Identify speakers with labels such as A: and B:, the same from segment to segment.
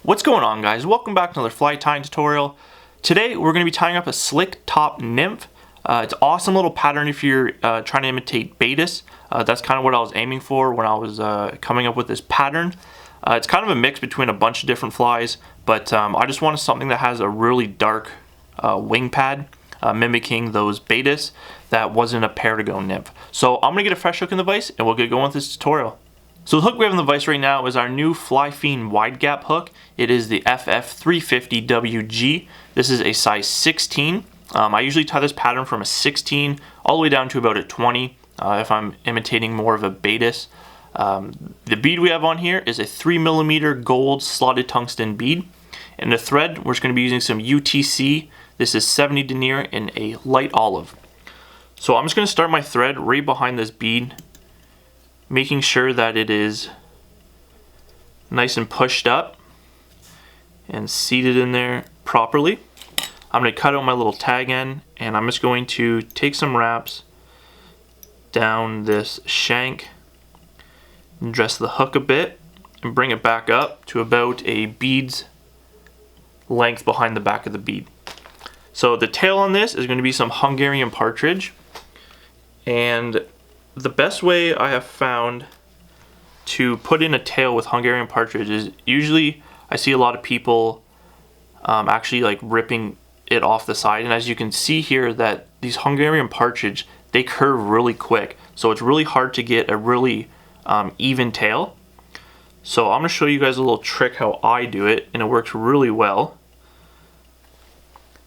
A: What's going on, guys? Welcome back to another fly tying tutorial. Today we're going to be tying up a slick top nymph. It's an awesome little pattern if you're trying to imitate Bead. That's kind of what I was aiming for when I was coming up with this pattern. It's kind of a mix between a bunch of different flies, but I just wanted something that has a really dark wing pad, mimicking those Bead that wasn't a Partridge nymph. So I'm going to get a fresh hook in the vise and we'll get going with this tutorial. So the hook we have in the vise right now is our new Fiend wide gap hook. It is the FF350WG. This is a size 16. I usually tie this pattern from a 16 all the way down to about a 20 if I'm imitating more of a Bead. The bead we have on here is a 3mm gold slotted tungsten bead. And the thread, we're just going to be using some UTC. This is 70 denier in a light olive. So I'm just going to start my thread right behind this bead, making sure that it is nice and pushed up and seated in there properly. I'm going to cut out my little tag end, and I'm just going to take some wraps down this shank and dress the hook a bit and bring it back up to about a bead's length behind the back of the bead. So the tail on this is going to be some Hungarian Partridge, and the best way I have found to put in a tail with Hungarian Partridge is usually I see a lot of people actually like ripping it off the side, and as you can see here that these Hungarian Partridge, they curve really quick, so it's really hard to get a really even tail. So I'm going to show you guys a little trick how I do it, and it works really well.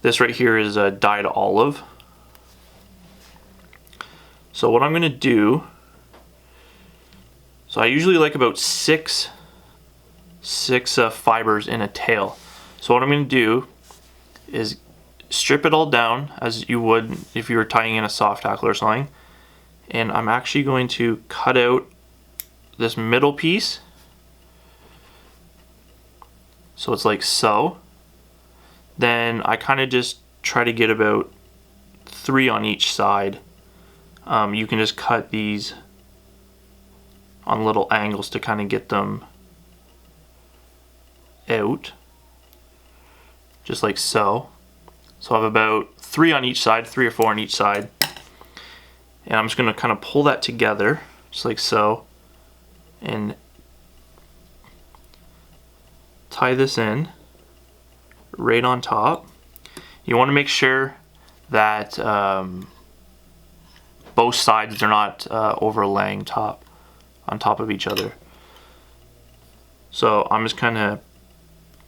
A: This right here is a dyed olive. So what I'm going to do, so I usually like about six fibers in a tail. So what I'm going to do is strip it all down as you would if you were tying in a soft tackle or something. And I'm actually going to cut out this middle piece. So it's like so. Then I kind of just try to get about 3 on each side. You can just cut these on little angles to kind of get them out, just like so. So I have about 3 on each side, 3 or 4 on each side, and I'm just going to kind of pull that together, just like so, and tie this in right on top. You want to make sure that both sides are not overlaying on top of each other. So I'm just kind of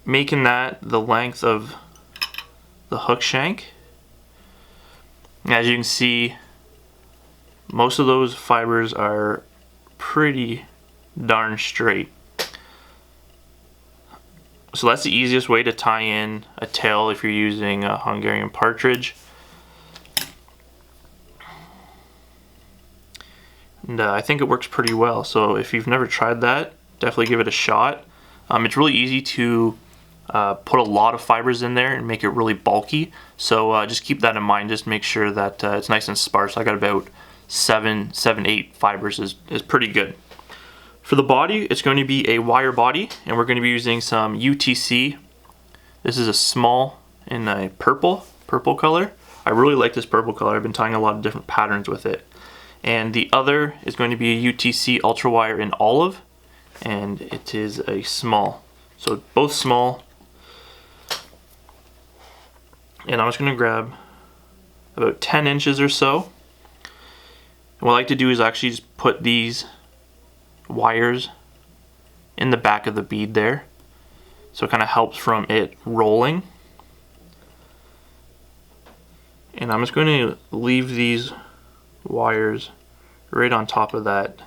A: making that the length of the hook shank. As you can see, most of those fibers are pretty darn straight. So that's the easiest way to tie in a tail if you're using a Hungarian Partridge. And I think it works pretty well. So if you've never tried that, definitely give it a shot. It's really easy to put a lot of fibers in there and make it really bulky. So just keep that in mind. Just make sure that it's nice and sparse. I got about 8 fibers is pretty good. For the body, it's going to be a wire body, and we're going to be using some UTC. This is a small in a purple color. I really like this purple color. I've been tying a lot of different patterns with it. And the other is going to be a UTC ultra wire in olive, and it is a small. So both small. And I'm just going to grab about 10 inches or so. And what I like to do is actually just put these wires in the back of the bead there, so it kind of helps from it rolling. And I'm just going to leave these wires right on top of that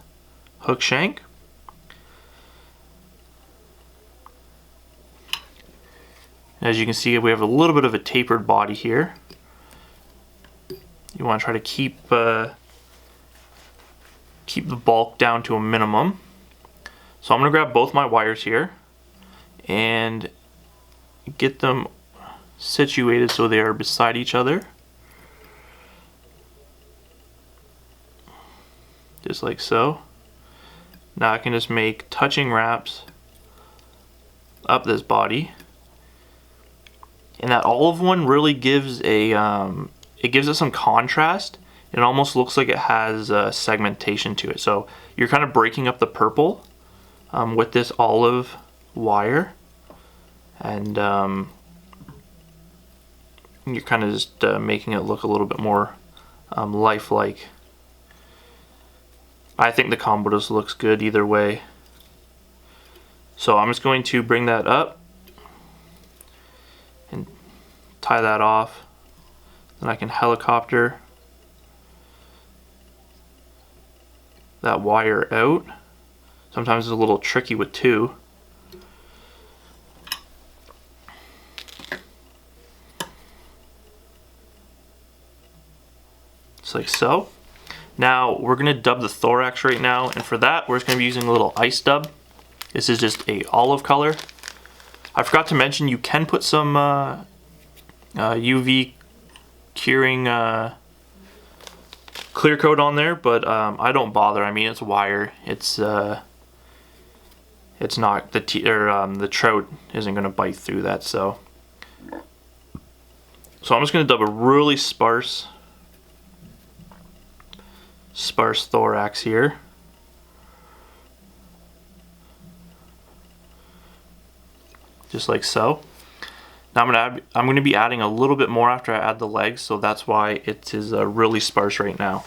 A: hook shank. As you can see, we have a little bit of a tapered body here. You want to try to keep the bulk down to a minimum. So I'm going to grab both my wires here and get them situated so they are beside each other. Just like so. Now I can just make touching wraps up this body. And that olive one really gives a, it gives it some contrast. It almost looks like it has segmentation to it. So you're kind of breaking up the purple with this olive wire. And you're kind of just making it look a little bit more lifelike. I think the combo just looks good either way. So I'm just going to bring that up and tie that off. Then I can helicopter that wire out. Sometimes it's a little tricky with two. Just like so. Now we're going to dub the thorax right now, and for that we're just going to be using a little ice dub. This is just a olive color. I forgot to mention you can put some UV curing clear coat on there, but I don't bother. I mean, it's wire. It's not the trout isn't going to bite through that. So I'm just going to dub a really sparse thorax here. Just like so. Now I'm going to be adding a little bit more after I add the legs, so that's why it is really sparse right now.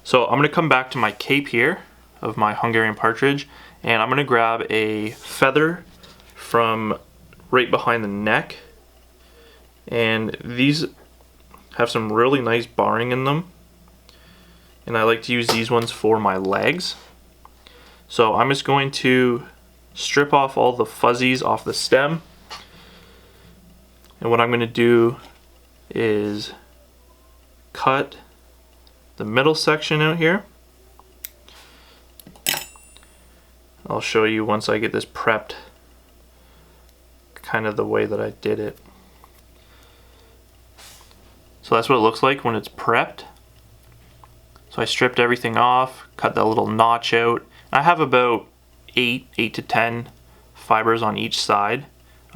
A: So I'm going to come back to my cape here of my Hungarian partridge, and I'm going to grab a feather from right behind the neck, and these have some really nice barring in them, and I like to use these ones for my legs. So I'm just going to strip off all the fuzzies off the stem, and what I'm going to do is cut the middle section out here. I'll show you once I get this prepped kind of the way that I did it. So that's what it looks like when it's prepped. So I stripped everything off, cut that little notch out. I have about 8 to 10 fibers on each side.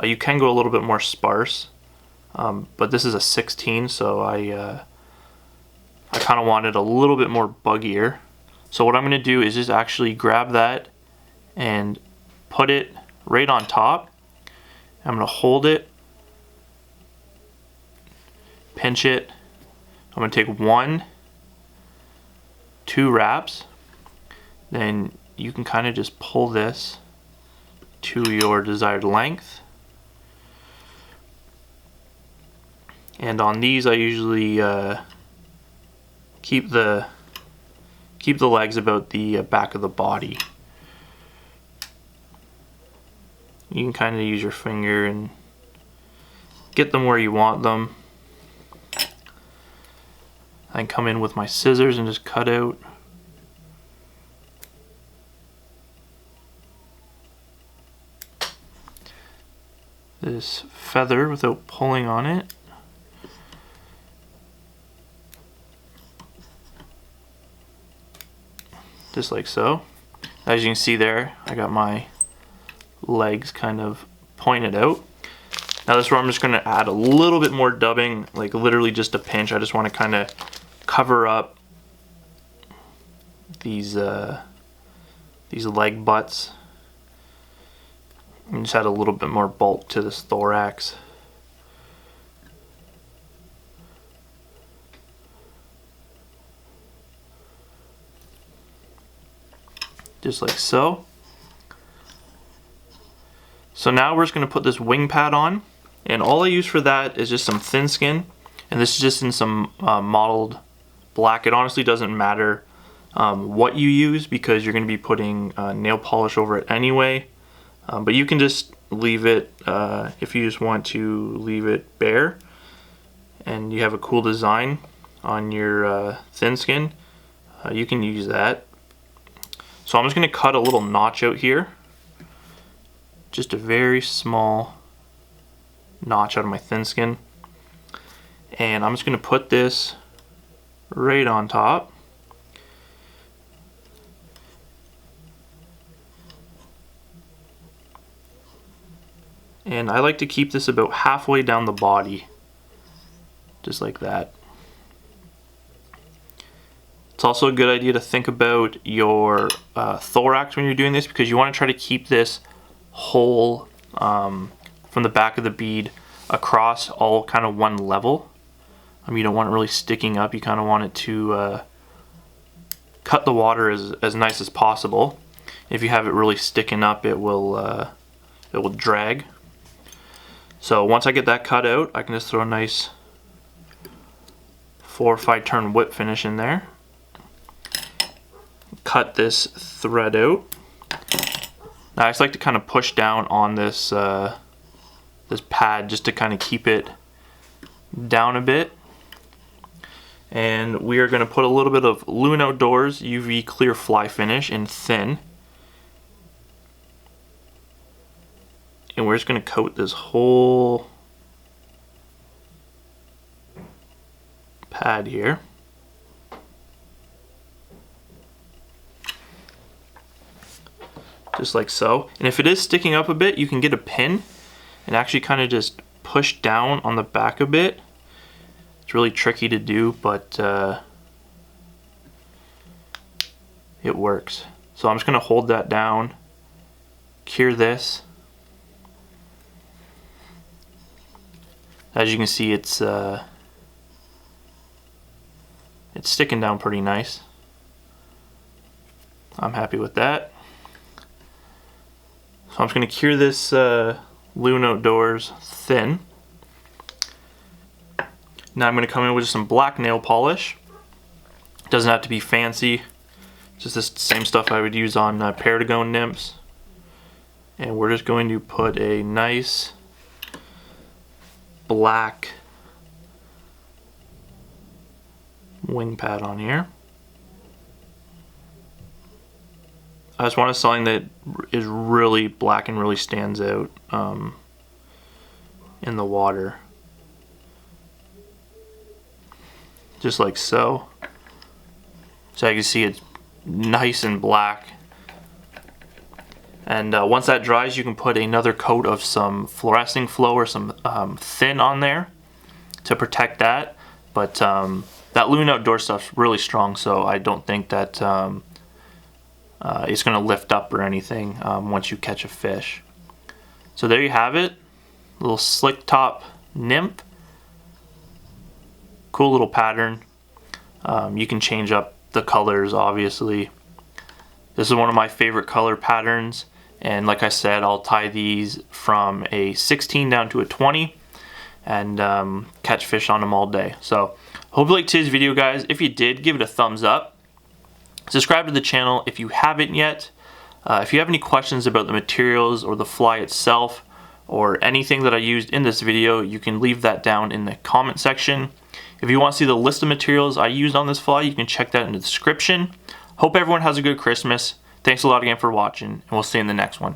A: You can go a little bit more sparse, but this is a 16, so I kind of wanted a little bit more buggier. So what I'm going to do is just actually grab that and put it right on top. I'm going to hold it, pinch it. I'm going to take 1, 2 wraps, then you can kind of just pull this to your desired length. And on these I usually keep the legs about the back of the body. You can kind of use your finger and get them where you want them. I can come in with my scissors and just cut out. This feather without pulling on it. Just like so. As you can see there, I got my legs kind of pointed out. Now this is where I'm just going to add a little bit more dubbing, like literally just a pinch. I just want to kind of cover up these leg butts. And just add a little bit more bulk to this thorax. Just like so. So now we're just going to put this wing pad on, and all I use for that is just some thin skin, and this is just in some mottled black. It honestly doesn't matter what you use because you're going to be putting nail polish over it anyway. But you can just leave it, if you just want to leave it bare and you have a cool design on your thin skin, you can use that. So I'm just going to cut a little notch out here, just a very small notch out of my thin skin, and I'm just going to put this right on top. And I like to keep this about halfway down the body, just like that. It's also a good idea to think about your thorax when you're doing this, because you want to try to keep this whole from the back of the bead across all kind of one level. You don't want it really sticking up. You kind of want it to cut the water as nice as possible. If you have it really sticking up, it will drag. So once I get that cut out, I can just throw a nice 4 or 5 turn whip finish in there. Cut this thread out. Now I just like to kind of push down on this this pad just to kind of keep it down a bit. And we are going to put a little bit of Loon Outdoors UV Clear Fly Finish in thin. And we're just going to coat this whole pad here. Just like so. And if it is sticking up a bit, you can get a pin and actually kind of just push down on the back a bit. It's really tricky to do, but it works. So I'm just going to hold that down, cure this. As you can see, it's sticking down pretty nice. I'm happy with that. So I'm just going to cure this Loon Outdoors thin. Now I'm going to come in with some black nail polish. It doesn't have to be fancy. Just this same stuff I would use on Partridge nymphs. And we're just going to put a nice black wing pad on here. I just wanted something that is really black and really stands out in the water. Just like so. So you can see it's nice and black. And once that dries, you can put another coat of some fluorescing flow or some thin on there to protect that. But that Loon Outdoor stuff's really strong, so I don't think that it's going to lift up or anything once you catch a fish. So there you have it. Little slick top nymph. Cool little pattern. You can change up the colors, obviously. This is one of my favorite color patterns. And like I said, I'll tie these from a 16 down to a 20 and catch fish on them all day. So hope you liked today's video, guys. If you did, give it a thumbs up. Subscribe to the channel if you haven't yet. If you have any questions about the materials or the fly itself or anything that I used in this video, you can leave that down in the comment section. If you want to see the list of materials I used on this fly, you can check that in the description. Hope everyone has a good Christmas. Thanks a lot again for watching, and we'll see you in the next one.